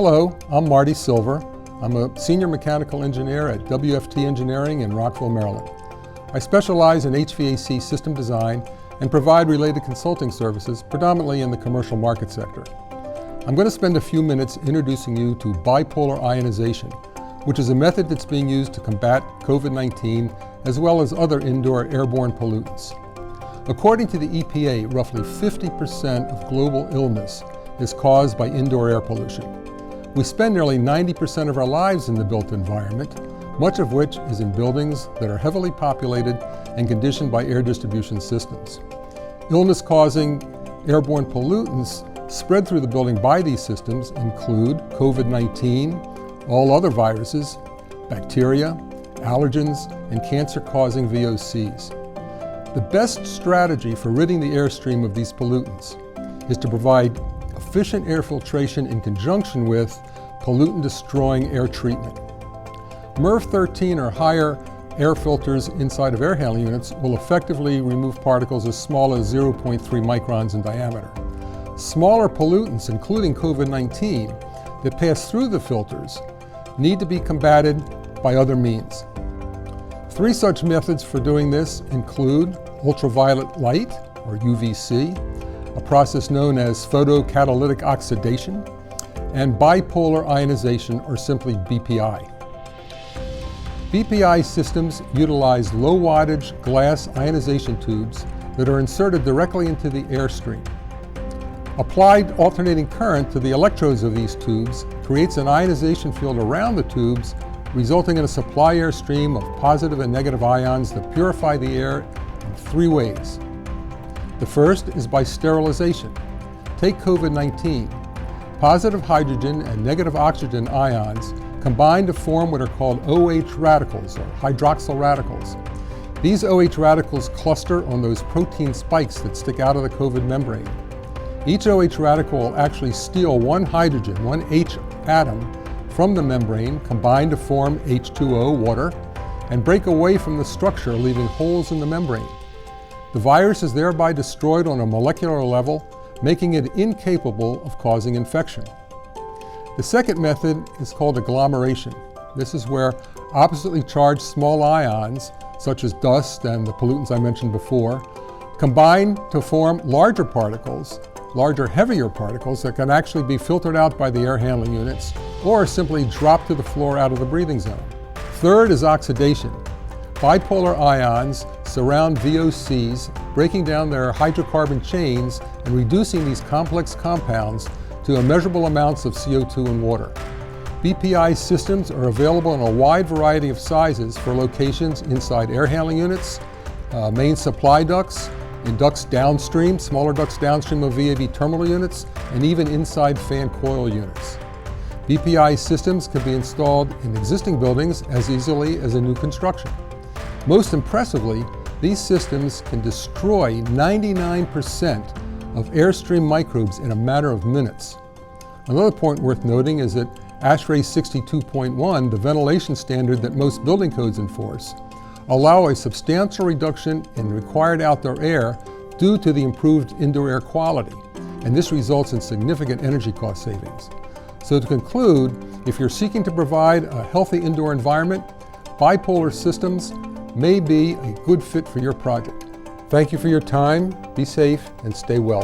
Hello, I'm Marty Silver. I'm a senior mechanical engineer at WFT Engineering in Rockville, Maryland. I specialize in HVAC system design and provide related consulting services, predominantly in the commercial market sector. I'm going to spend a few minutes introducing you to bipolar ionization, which is a method that's being used to combat COVID-19 as well as other indoor airborne pollutants. According to the EPA, roughly 50% of global illness is caused by indoor air pollution. We spend nearly 90% of our lives in the built environment, much of which is in buildings that are heavily populated and conditioned by air distribution systems. Illness-causing airborne pollutants spread through the building by these systems include COVID-19, all other viruses, bacteria, allergens, and cancer-causing VOCs. The best strategy for ridding the airstream of these pollutants is to provide efficient air filtration in conjunction with pollutant-destroying air treatment. MERV 13 or higher air filters inside of air handling units will effectively remove particles as small as 0.3 microns in diameter. Smaller pollutants, including COVID-19, that pass through the filters need to be combated by other means. Three such methods for doing this include ultraviolet light, or UVC, a process known as photocatalytic oxidation, and bipolar ionization, or simply BPI. BPI systems utilize low-wattage glass ionization tubes that are inserted directly into the airstream. Applied alternating current to the electrodes of these tubes creates an ionization field around the tubes, resulting in a supply air stream of positive and negative ions that purify the air in three ways. The first is by sterilization. Take COVID-19. Positive hydrogen and negative oxygen ions combine to form what are called OH radicals, or hydroxyl radicals. These OH radicals cluster on those protein spikes that stick out of the COVID membrane. Each OH radical will actually steal one hydrogen, one H atom, from the membrane, combine to form H2O, water, and break away from the structure, leaving holes in the membrane. The virus is thereby destroyed on a molecular level, making it incapable of causing infection. The second method is called agglomeration. This is where oppositely charged small ions, such as dust and the pollutants I mentioned before, combine to form larger particles, larger, heavier particles that can actually be filtered out by the air handling units or simply drop to the floor out of the breathing zone. Third is oxidation. Bipolar ions surround VOCs, breaking down their hydrocarbon chains and reducing these complex compounds to immeasurable amounts of CO2 and water. BPI systems are available in a wide variety of sizes for locations inside air handling units, main supply ducts, in ducts downstream, smaller ducts downstream of VAV terminal units, and even inside fan coil units. BPI systems can be installed in existing buildings as easily as in new construction. Most impressively, these systems can destroy 99% of airstream microbes in a matter of minutes. Another point worth noting is that ASHRAE 62.1, the ventilation standard that most building codes enforce, allow a substantial reduction in required outdoor air due to the improved indoor air quality, and this results in significant energy cost savings. So to conclude, if you're seeking to provide a healthy indoor environment, bipolar systems may be a good fit for your project. Thank you for your time, be safe, and stay well.